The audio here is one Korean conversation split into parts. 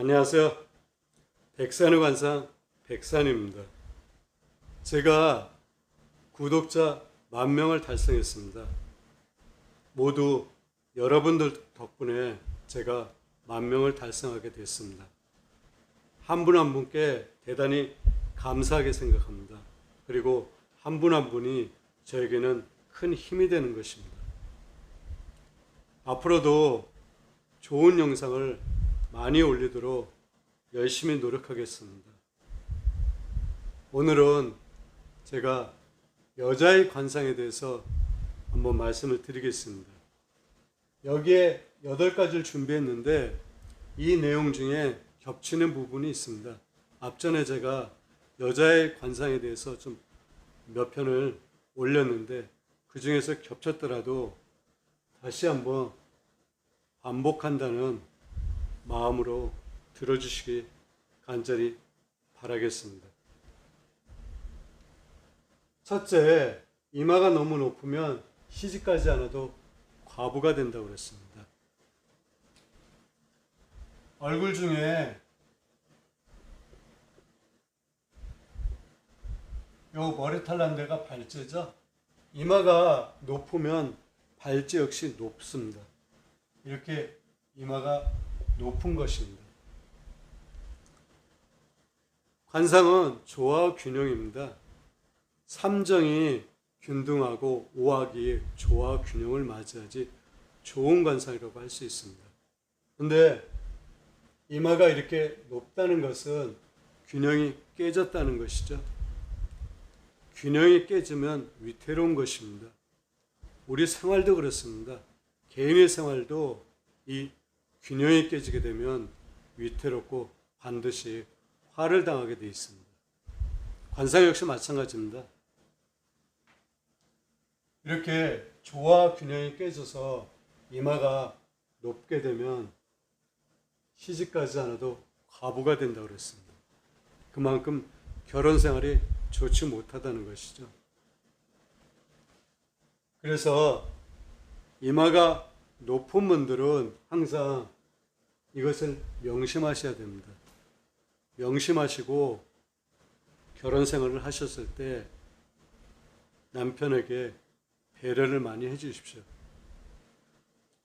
안녕하세요. 백산의 관상 백산입니다. 제가 구독자 10,000명을 달성했습니다. 모두 여러분들 덕분에 제가 10,000명을 달성하게 됐습니다. 한 분 한 분께 대단히 감사하게 생각합니다. 그리고 한 분 한 분이 저에게는 큰 힘이 되는 것입니다. 앞으로도 좋은 영상을 많이 올리도록 열심히 노력하겠습니다. 오늘은 제가 여자의 관상에 대해서 한번 말씀을 드리겠습니다. 여기에 8가지를 준비했는데 이 내용 중에 겹치는 부분이 있습니다. 앞전에 제가 여자의 관상에 대해서 좀 몇 편을 올렸는데 그 중에서 겹쳤더라도 다시 한번 반복한다는 마음으로 들어주시기 간절히 바라겠습니다. 첫째, 이마가 너무 높으면 시집가지 않아도 과부가 된다고 그랬습니다. 얼굴 중에 요 머리털 난 데가 발제죠. 이마가 높으면 발제 역시 높습니다. 이렇게 이마가 높은 것입니다. 관상은 조화와 균형입니다. 삼정이 균등하고 오악이 조화와 균형을 맞이하지 좋은 관상이라고 할 수 있습니다. 근데 이마가 이렇게 높다는 것은 균형이 깨졌다는 것이죠. 균형이 깨지면 위태로운 것입니다. 우리 생활도 그렇습니다. 개인의 생활도 이 균형이 깨지게 되면 위태롭고 반드시 화를 당하게 되어 있습니다. 관상 역시 마찬가지입니다. 이렇게 조화 균형이 깨져서 이마가 높게 되면 시집가지 않아도 과부가 된다고 그랬습니다. 그만큼 결혼 생활이 좋지 못하다는 것이죠. 그래서 이마가 높은 분들은 항상 이것을 명심하셔야 됩니다. 명심하시고 결혼 생활을 하셨을 때 남편에게 배려를 많이 해 주십시오.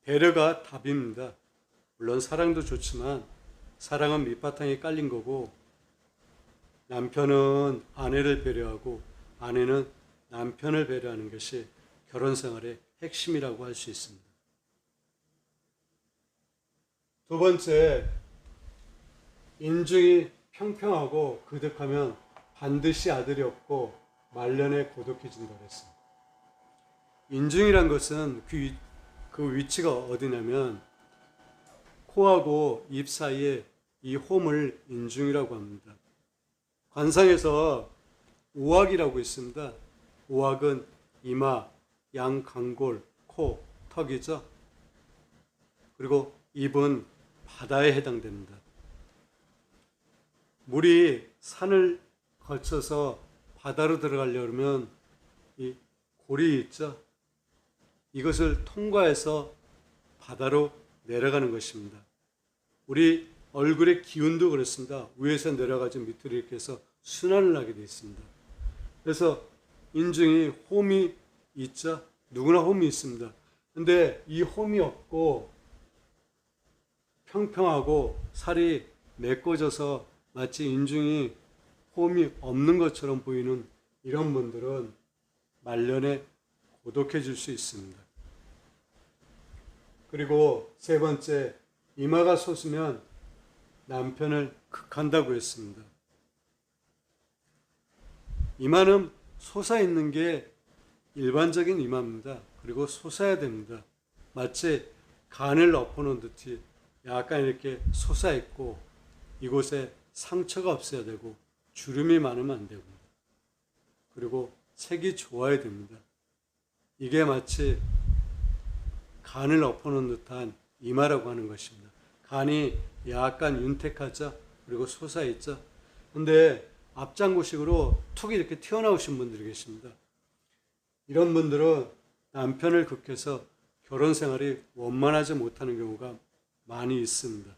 배려가 답입니다. 물론 사랑도 좋지만 사랑은 밑바탕에 깔린 거고 남편은 아내를 배려하고 아내는 남편을 배려하는 것이 결혼 생활의 핵심이라고 할 수 있습니다. 두 번째, 인중이 평평하고 그득하면 반드시 아들이 없고 말년에 고독해진다고 했습니다. 인중이란 것은 그 위치가 어디냐면 코하고 입 사이에 이 홈을 인중이라고 합니다. 관상에서 오악이라고 있습니다. 오악은 이마, 양강골, 코, 턱이죠. 그리고 입은 바다에 해당됩니다. 물이 산을 거쳐서 바다로 들어가려면 이 골이 있죠. 이것을 통과해서 바다로 내려가는 것입니다. 우리 얼굴의 기운도 그렇습니다. 위에서 내려가지 밑으로 이렇게 해서 순환을 하게 되어 있습니다. 그래서 인중이 홈이 있죠. 누구나 홈이 있습니다. 근데 이 홈이 없고 평평하고 살이 메꿔져서 마치 인중이 홈이 없는 것처럼 보이는 이런 분들은 말년에 고독해질 수 있습니다. 그리고 세 번째, 이마가 솟으면 남편을 극한다고 했습니다. 이마는 솟아있는 게 일반적인 이마입니다. 그리고 솟아야 됩니다. 마치 간을 엎어놓은 듯이 약간 이렇게 솟아있고 이곳에 상처가 없어야 되고 주름이 많으면 안 되고 그리고 색이 좋아야 됩니다. 이게 마치 간을 엎어놓은 듯한 이마라고 하는 것입니다. 간이 약간 윤택하죠. 그리고 솟아있죠. 근데 앞장구식으로 툭 이렇게 튀어나오신 분들이 계십니다. 이런 분들은 남편을 극해서 결혼 생활이 원만하지 못하는 경우가 많이 있습니다.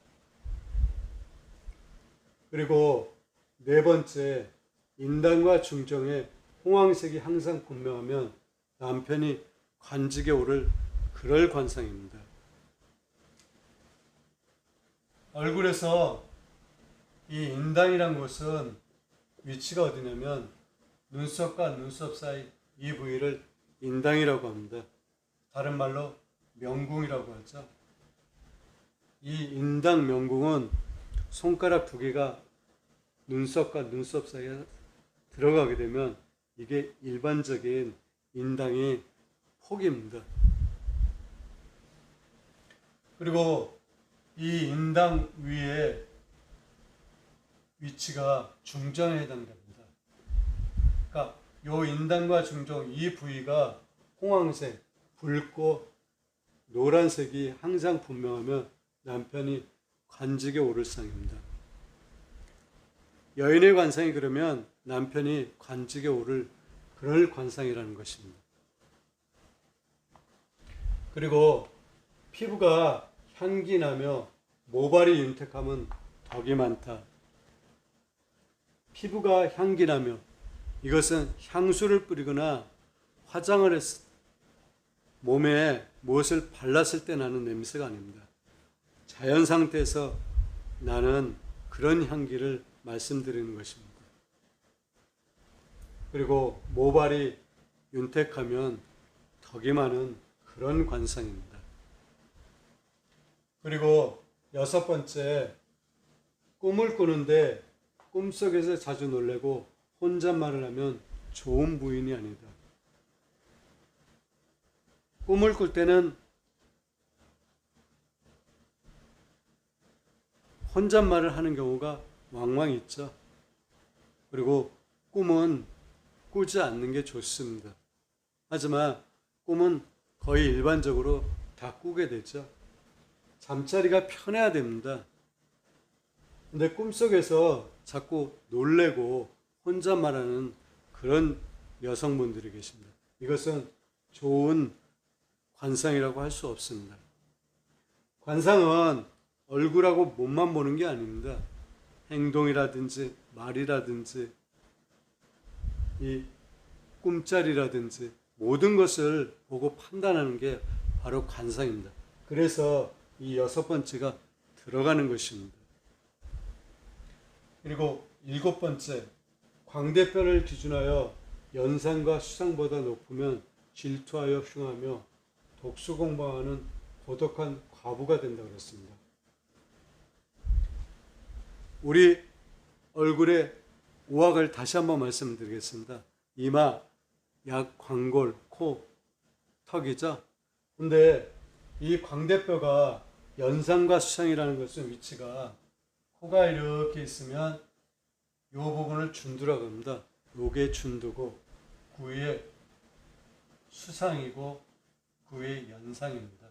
그리고 네 번째, 인당과 중정의 홍황색이 항상 분명하면 남편이 관직에 오를 그럴 관상입니다. 얼굴에서 이 인당이란 것은 위치가 어디냐면 눈썹과 눈썹 사이 이 부위를 인당이라고 합니다. 다른 말로 명궁이라고 하죠. 이 인당 명궁은 손가락 두 개가 눈썹과 눈썹 사이에 들어가게 되면 이게 일반적인 인당의 폭입니다. 그리고 이 인당 위에 위치가 중정에 해당됩니다. 그러니까 이 인당과 중정 이 부위가 홍황색, 붉고 노란색이 항상 분명하면 남편이 관직에 오를 상입니다. 여인의 관상이 그러면 남편이 관직에 오를 그럴 관상이라는 것입니다. 그리고 피부가 향기 나며 모발이 윤택하면 덕이 많다. 피부가 향기 나며 이것은 향수를 뿌리거나 화장을 몸에 무엇을 발랐을 때 나는 냄새가 아닙니다. 자연 상태에서 나는 그런 향기를 말씀드리는 것입니다. 그리고 모발이 윤택하면 덕이 많은 그런 관상입니다. 그리고 여섯 번째, 꿈을 꾸는데 꿈속에서 자주 놀래고 혼잣말을 하면 좋은 부인이 아니다. 꿈을 꿀 때는 혼잣말을 하는 경우가 왕왕 있죠. 그리고 꿈은 꾸지 않는 게 좋습니다. 하지만 꿈은 거의 일반적으로 다 꾸게 되죠. 잠자리가 편해야 됩니다. 근데 꿈속에서 자꾸 놀래고 혼자 말하는 그런 여성분들이 계십니다. 이것은 좋은 관상이라고 할 수 없습니다. 관상은 얼굴하고 몸만 보는 게 아닙니다. 행동이라든지 말이라든지 이 꿈자리라든지 모든 것을 보고 판단하는 게 바로 관상입니다. 그래서 이 여섯 번째가 들어가는 것입니다. 그리고 일곱 번째, 광대뼈를 기준하여 연상과 수상보다 높으면 질투하여 흉하며 독수공방하는 고독한 과부가 된다고 그랬습니다. 우리 얼굴의 우학을 다시 한번 말씀드리겠습니다. 이마, 약, 광골, 코, 턱이죠. 근데 이 광대뼈가 연상과 수상이라는 것은 위치가 코가 이렇게 있으면 이 부분을 준두라고 합니다. 요게 준두고 그 위에 수상이고 그 위에 연상입니다.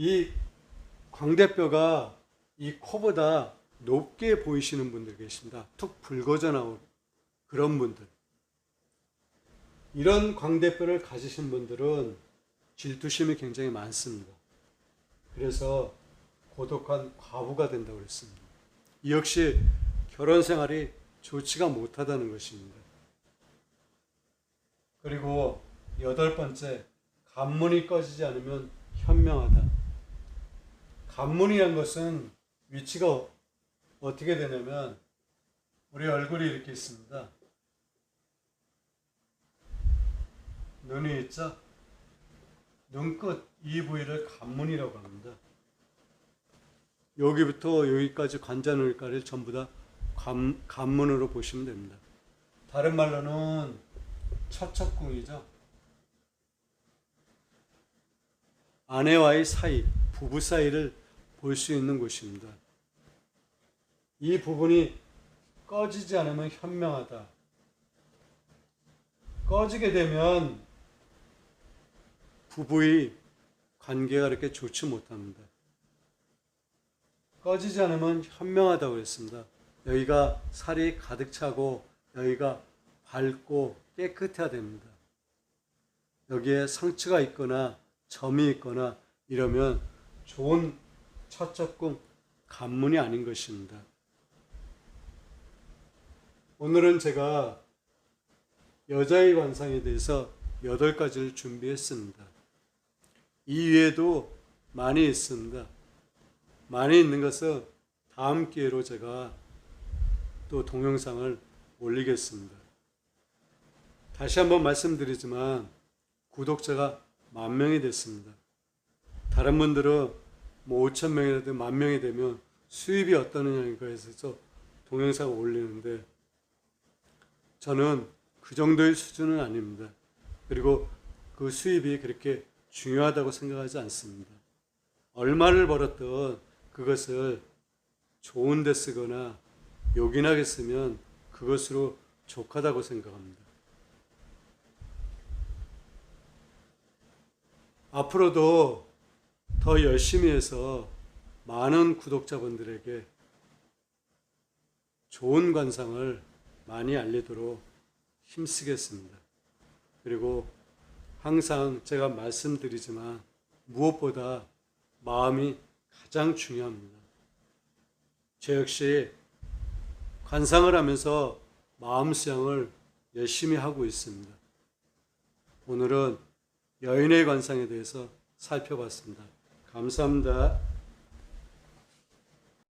이 광대뼈가 이 코보다 높게 보이시는 분들 계십니다. 툭 붉어져 나온 그런 분들. 이런 광대뼈를 가지신 분들은 질투심이 굉장히 많습니다. 그래서 고독한 과부가 된다고 그랬습니다. 이 역시 결혼 생활이 좋지가 못하다는 것입니다. 그리고 여덟 번째, 관문이 꺼지지 않으면 현명하다. 관문이란 것은 위치가 어떻게 되냐면 우리 얼굴이 이렇게 있습니다. 눈이 있죠? 눈끝 이 부위를 관문이라고 합니다. 여기부터 여기까지 관자놀이까지를 전부 다 관문으로 보시면 됩니다. 다른 말로는 처척궁이죠. 아내와의 사이, 부부 사이를 볼 수 있는 곳입니다. 이 부분이 꺼지지 않으면 현명하다. 꺼지게 되면 부부의 관계가 그렇게 좋지 못합니다. 꺼지지 않으면 현명하다고 했습니다. 여기가 살이 가득 차고 여기가 밝고 깨끗해야 됩니다. 여기에 상처가 있거나 점이 있거나 이러면 좋은 첫 접근 관문이 아닌 것입니다. 오늘은 제가 여자의 관상에 대해서 8가지를 준비했습니다. 이 외에도 많이 있습니다. 많이 있는 것은 다음 기회로 제가 또 동영상을 올리겠습니다. 다시 한번 말씀드리지만 구독자가 10,000명이 됐습니다. 다른 분들은 뭐 5,000명이라도 10,000명이 되면 수입이 어떠느냐에 대해서 동영상을 올리는데 저는 그 정도의 수준은 아닙니다. 그리고 그 수입이 그렇게 중요하다고 생각하지 않습니다. 얼마를 벌었던 그것을 좋은 데 쓰거나 요긴하게 쓰면 그것으로 족하다고 생각합니다. 앞으로도 더 열심히 해서 많은 구독자분들에게 좋은 관상을 많이 알리도록 힘쓰겠습니다. 그리고 항상 제가 말씀드리지만 무엇보다 마음이 가장 중요합니다. 저 역시 관상을 하면서 마음 수양을 열심히 하고 있습니다. 오늘은 여인의 관상에 대해서 살펴봤습니다. 감사합니다.